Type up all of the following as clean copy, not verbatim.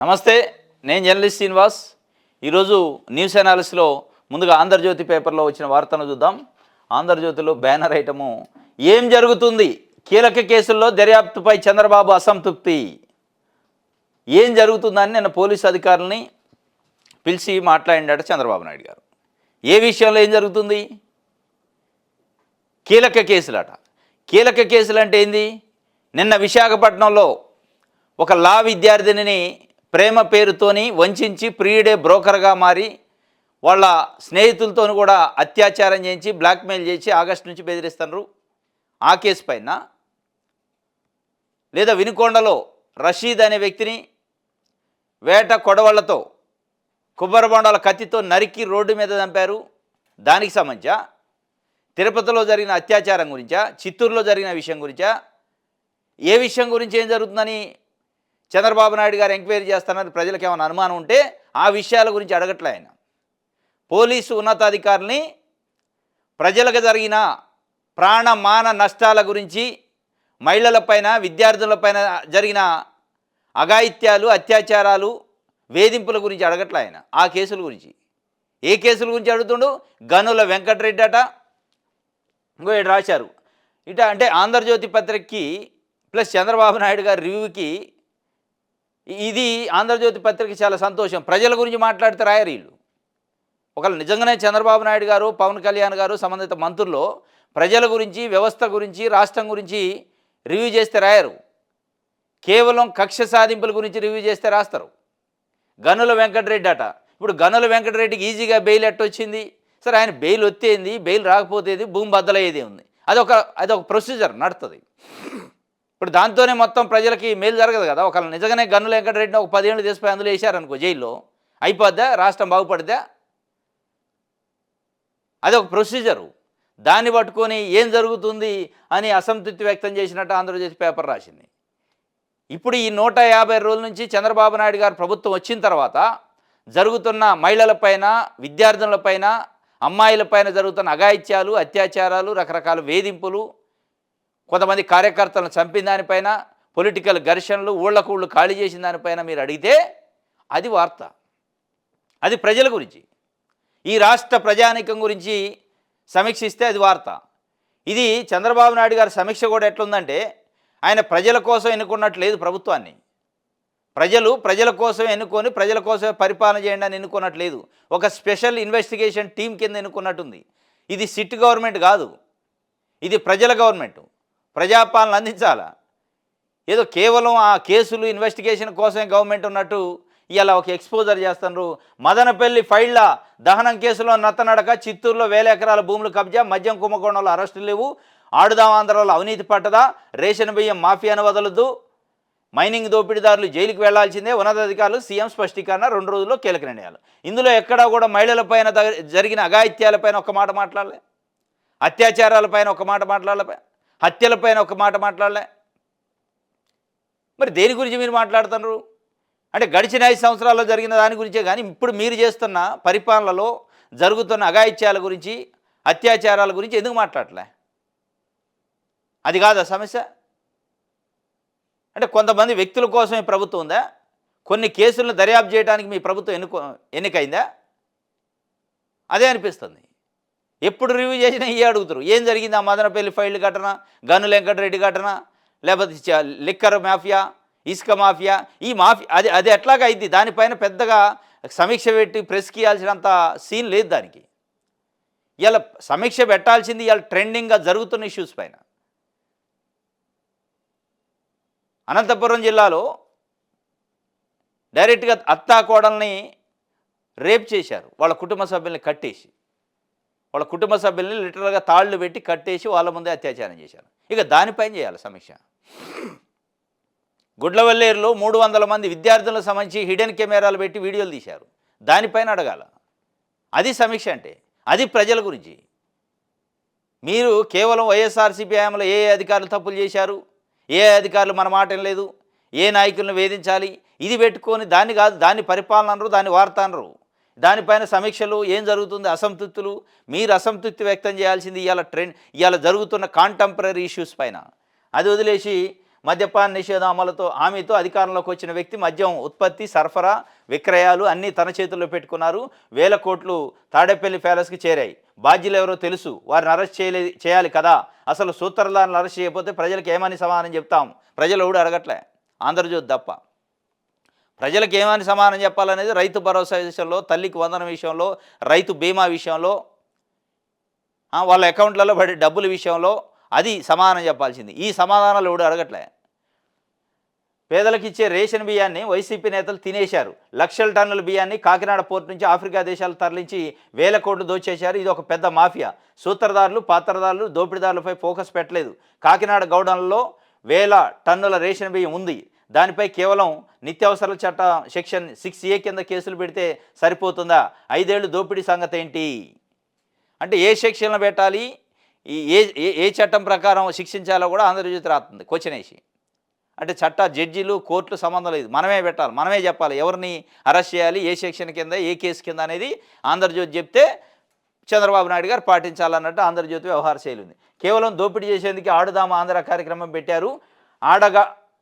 నమస్తే, నేను జర్నలిస్ట్ శ్రీనివాస్. ఈరోజు న్యూస్ అనాలిసిస్లో ముందుగా ఆంధ్రజ్యోతి పేపర్లో వచ్చిన వార్తను చూద్దాం. ఆంధ్రజ్యోతిలో బ్యానర్ ఐటము, ఏం జరుగుతుంది, కీలక కేసుల్లో దర్యాప్తుపై చంద్రబాబు అసంతృప్తి. ఏం జరుగుతుందని నిన్న పోలీసు అధికారులని పిలిచి మాట్లాడినాడు చంద్రబాబు నాయుడు గారు. ఏ విషయంలో ఏం జరుగుతుంది? కీలక కేసులట. కీలక కేసులు అంటే ఏంది? నిన్న విశాఖపట్నంలో ఒక లా విద్యార్థినిని ప్రేమ పేరుతోని వంచి ప్రీడే బ్రోకర్గా మారి వాళ్ళ స్నేహితులతో కూడా అత్యాచారం చేయించి బ్లాక్మెయిల్ చేసి ఆగస్టు నుంచి బెదిరిస్తున్నారు. ఆ కేసు పైన, లేదా వినుకొండలో రషీద్ అనే వ్యక్తిని వేట కొడవళ్లతో కొబ్బరిబొండాల కత్తితో నరికి రోడ్డు మీద చంపారు, దానికి సంబంధించా? తిరుపతిలో జరిగిన అత్యాచారం గురించా? చిత్తూరులో జరిగిన విషయం గురించా? ఏ విషయం గురించి ఏం జరుగుతుందని చంద్రబాబు నాయుడు గారు ఎంక్వైరీ చేస్తానని ప్రజలకు ఏమైనా అనుమానం ఉంటే ఆ విషయాల గురించి అడగట్లే ఆయన. పోలీసు ఉన్నతాధికారుల్ని ప్రజలకు జరిగిన ప్రాణమాన నష్టాల గురించి, మహిళలపైన విద్యార్థులపైన జరిగిన అఘాయిత్యాలు, అత్యాచారాలు, వేధింపుల గురించి అడగట్లే ఆయన. ఆ కేసుల గురించి. ఏ కేసుల గురించి అడుగుతుండు? గనుల వెంకటరెడ్డి అట. ఇంకో ఇటు రాశారు ఇట, అంటే ఆంధ్రజ్యోతి పత్రికకి ప్లస్ చంద్రబాబు నాయుడు గారి రివ్యూకి ఇది ఆంధ్రజ్యోతి పత్రిక చాలా సంతోషం. ప్రజల గురించి మాట్లాడితే రాయరు వీళ్ళు. ఒకవేళ నిజంగానే చంద్రబాబు నాయుడు గారు, పవన్ కళ్యాణ్ గారు, సంబంధిత మంత్రుల్లో ప్రజల గురించి, వ్యవస్థ గురించి, రాష్ట్రం గురించి రివ్యూ చేస్తే రాయరు. కేవలం కక్ష సాధింపుల గురించి రివ్యూ చేస్తే రాస్తారు. గనుల వెంకటరెడ్డి అట. ఇప్పుడు గనుల వెంకటరెడ్డికి ఈజీగా బెయిల్ ఎట్టొచ్చింది? సరే, ఆయన బెయిల్ వచ్చేది, బెయిల్ రాకపోతేది, భూమి బద్దలయ్యేది ఉంది. అదొక ప్రొసీజర్ నడుతుంది. ఇప్పుడు దాంతోనే మొత్తం ప్రజలకి మేలు జరగదు కదా. ఒకవేళ నిజంగానే గనుల వెంకటరెడ్డిని ఒక 10 ఏళ్ళు తీసిపోయి అందులో వేశారనుకో జైల్లో, అయిపోద్దా? రాష్ట్రం బాగుపడిద్దా? అదొక ప్రొసీజరు. దాన్ని పట్టుకొని ఏం జరుగుతుంది అని అసంతృప్తి వ్యక్తం చేసినట్టు ఆంధ్రజ్యోతి పేపర్ రాసింది. ఇప్పుడు ఈ 150 రోజుల నుంచి చంద్రబాబు నాయుడు గారు ప్రభుత్వం వచ్చిన తర్వాత జరుగుతున్న మహిళలపైన, విద్యార్థులపైన, అమ్మాయిలపైన జరుగుతున్న అఘాయిత్యాలు, అత్యాచారాలు, రకరకాల వేధింపులు, కొంతమంది కార్యకర్తలను చంపిన దానిపైన, పొలిటికల్ ఘర్షణలు, ఊళ్ళకు ఖాళీ చేసిన దానిపైన మీరు అడిగితే అది వార్త. అది ప్రజల గురించి, ఈ రాష్ట్ర ప్రజానీకం గురించి సమీక్షిస్తే అది వార్త. ఇది చంద్రబాబు నాయుడు గారి సమీక్ష కూడా ఎట్లుందంటే, ఆయన ప్రజల కోసం ఎన్నుకున్నట్టు లేదు ప్రభుత్వాన్ని. ప్రజల కోసం ఎన్నుకొని ప్రజల కోసమే పరిపాలన చేయండి అని ఎన్నుకున్నట్టు లేదు. ఒక స్పెషల్ ఇన్వెస్టిగేషన్ టీం కింద ఎన్నుకున్నట్టుంది. ఇది సిట్ గవర్నమెంట్ కాదు, ఇది ప్రజల గవర్నమెంట్. ప్రజాపాలన అందించాలా? ఏదో కేవలం ఆ కేసులు ఇన్వెస్టిగేషన్ కోసమే గవర్నమెంట్ ఉన్నట్టు ఇలా ఒక ఎక్స్పోజర్ చేస్తున్నారు. మదనపల్లి ఫైళ్ల దహనం కేసులో నత్తనడక, చిత్తూరులో 1000 ఎకరాల భూములు కబ్జా, మద్యం కుంభకోణంలో అరెస్టులు లేవు, ఆడుదాం ఆంధ్రలో అవినీతి పట్టదా, రేషన్ బియ్యం మాఫియాను వదలదు, మైనింగ్ దోపిడీదారులు జైలుకి వెళ్లాల్సిందే, ఉన్నతాధికారులు సీఎం స్పష్టీకరణ, 2 రోజుల్లో కీలక నిర్ణయాలు. ఇందులో ఎక్కడా కూడా మహిళలపైన జరిగిన అఘాయిత్యాలపైన ఒక మాట మాట్లాడలే, అత్యాచారాలపైన ఒక మాట మాట్లాడలే, హత్యలపైన ఒక మాట మాట్లాడలే. మరి దేని గురించి మీరు మాట్లాడుతున్నారు? అంటే గడిచిన 5 సంవత్సరాల్లో జరిగిన దాని గురించే కానీ ఇప్పుడు మీరు చేస్తున్న పరిపాలనలో జరుగుతున్న అఘాయిత్యాల గురించి, అత్యాచారాల గురించి ఎందుకు మాట్లాడలే? అది కాదా సమస్య? అంటే కొంతమంది వ్యక్తుల కోసమే ప్రభుత్వం ఉందా? కొన్ని కేసులను దర్యాప్తు చేయడానికి మీ ప్రభుత్వం ఎన్నికైందా? అదే అనిపిస్తుంది. ఎప్పుడు రివ్యూ చేసినా ఇవే అడుగుతారు. ఏం జరిగింది ఆ మదనపల్లి ఫైల్ ఘటన, గనుల వెంకటరెడ్డి ఘటన, లేకపోతే లిక్కర్ మాఫియా, ఇసుక మాఫియా, ఈ మాఫియా అది ఎట్లాగా అయింది? దానిపైన పెద్దగా సమీక్ష పెట్టి ప్రెస్కి ఇవ్వాల్సినంత సీన్ లేదు దానికి. ఇలా సమీక్ష పెట్టాల్సింది ఇవాళ ట్రెండింగ్గా జరుగుతున్న ఇష్యూస్ పైన. అనంతపురం జిల్లాలో డైరెక్ట్గా అత్తా కోడల్ని రేప్ చేశారు. వాళ్ళ కుటుంబ సభ్యుల్ని కట్టేసి, వాళ్ళ కుటుంబ సభ్యుల్ని లిటరల్గా తాళ్ళు పెట్టి కట్టేసి వాళ్ళ ముందే అత్యాచారం చేశారు. ఇక దానిపైన చేయాలి సమీక్ష. గుడ్లవల్లేరులో 300 మంది విద్యార్థులకు సంబంధించి హిడెన్ కెమెరాలు పెట్టి వీడియోలు తీశారు. దానిపైన అడగాల. అది సమీక్ష అంటే. అది ప్రజల గురించి. మీరు కేవలం వైఎస్ఆర్సీపీ హయాంలో ఏ అధికారులు తప్పులు చేశారు, ఏ అధికారులు మన మాట లేదు, ఏ నాయకులను వేధించాలి, ఇది పెట్టుకొని దాన్ని కాదు, దాన్ని పరిపాలన అనరు, దాన్ని వార్త అనరు. దానిపైన సమీక్షలు, ఏం జరుగుతుంది, అసంతృప్తులు. మీరు అసంతృప్తి వ్యక్తం చేయాల్సింది ఇవాళ జరుగుతున్న కాంటెంపరీ ఇష్యూస్ పైన. అది వదిలేసి మద్యపాన నిషేధం అమలుతో హామీతో అధికారంలోకి వచ్చిన వ్యక్తి మద్యం ఉత్పత్తి, సరఫరా, విక్రయాలు అన్నీ తన చేతుల్లో పెట్టుకున్నారు. 1,000 కోట్లు తాడేపల్లి ప్యాలెస్కి చేరాయి. బాధ్యులు ఎవరో తెలుసు, వారిని అరెస్ట్ చేయాలి కదా. అసలు సూత్రధారులను అరెస్ట్ చేయకపోతే ప్రజలకు ఏమని సమాధానం చెప్తాం? ప్రజలు ఎవడు అడగట్లే, ఆంధ్రజ్యోతి తప్ప. ప్రజలకు ఏమని సమాధానం చెప్పాలనేది రైతు భరోసా విషయంలో, తల్లికి వందనం విషయంలో, రైతు బీమా విషయంలో, వాళ్ళ అకౌంట్లలో పడే డబ్బుల విషయంలో అది సమాధానం చెప్పాల్సింది. ఈ సమాధానాలు ఎవడు అడగట్లే. పేదలకు ఇచ్చే రేషన్ బియ్యాన్ని వైసీపీ నేతలు తినేశారు. లక్షల టన్నుల బియ్యాన్ని కాకినాడ పోర్టు నుంచి ఆఫ్రికా దేశాలు తరలించి 1,000 కోట్లు దోచేశారు. ఇది ఒక పెద్ద మాఫియా. సూత్రధారులు, పాత్రధారులు, దోపిడీదారులపై ఫోకస్ పెట్టలేదు. కాకినాడ గౌడన్లలో 1,000 టన్నుల రేషన్ బియ్యం ఉంది. దానిపై కేవలం నిత్యావసరాల చట్ట సెక్షన్ 6A కింద కేసులు పెడితే సరిపోతుందా? 5 ఏళ్ళు దోపిడీ సంగతి ఏంటి అంటే ఏ సెక్షన్లో పెట్టాలి, ఏ చట్టం ప్రకారం శిక్షించాలో కూడా ఆంధ్రజ్యోతి రాస్తుంది క్వశ్చన్ వేసి. అంటే జడ్జీలు, కోర్టులు సంబంధం లేదు, మనమే పెట్టాలి, మనమే చెప్పాలి ఎవరిని అరెస్ట్ చేయాలి, ఏ సెక్షన్ కింద, ఏ కేసు కింద అనేది ఆంధ్రజ్యోతి చెప్తే చంద్రబాబు నాయుడు గారు పాటించాలన్నట్టు ఆంధ్రజ్యోతి వ్యవహార శైలి ఉంది. కేవలం దోపిడీ చేసేందుకు ఆడుదామ ఆంధ్ర కార్యక్రమం పెట్టారు.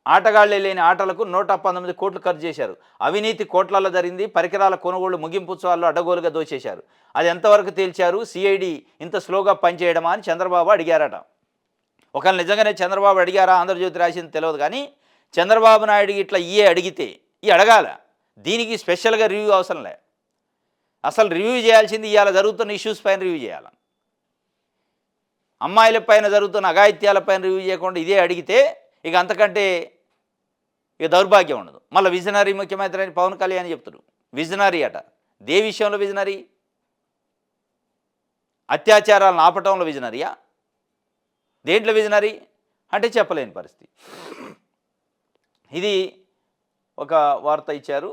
ఆటగాళ్లే లేని ఆటలకు 119 కోట్లు ఖర్చు చేశారు. అవినీతి కోట్లలో జరిగింది. పరికరాల కొనుగోలు ముగింపు ఉత్సవాల్లో అడ్డగోలుగా దోచేశారు. అది ఎంతవరకు తేల్చారు? సిఐడి ఇంత స్లోగా పనిచేయడమా అని చంద్రబాబు అడిగారట. ఒకవేళ నిజంగానే చంద్రబాబు అడిగారా ఆంధ్రజ్యోతి రాసింది తెలియదు, కానీ చంద్రబాబు నాయుడు ఇట్లా అడిగితే అడగాల. దీనికి స్పెషల్గా రివ్యూ అవసరం లే. అసలు రివ్యూ చేయాల్సింది ఇవాళ జరుగుతున్న ఇష్యూస్ పైన రివ్యూ చేయాలి. అమ్మాయిల పైన జరుగుతున్న అఘాయిత్యాల పైన రివ్యూ చేయకుండా ఇదే అడిగితే ఇక అంతకంటే దౌర్భాగ్యం ఉండదు. మళ్ళీ విజనరీ ముఖ్యమంత్రి అని పవన్ కళ్యాణ్ చెప్తున్నారు. విజనరీ అట. దే విషయంలో విజనరీ? అత్యాచారాలను ఆపటంలో విజనరీయా? దేంట్లో విజనరీ అంటే చెప్పలేని పరిస్థితి. ఇది ఒక వార్త ఇచ్చారు.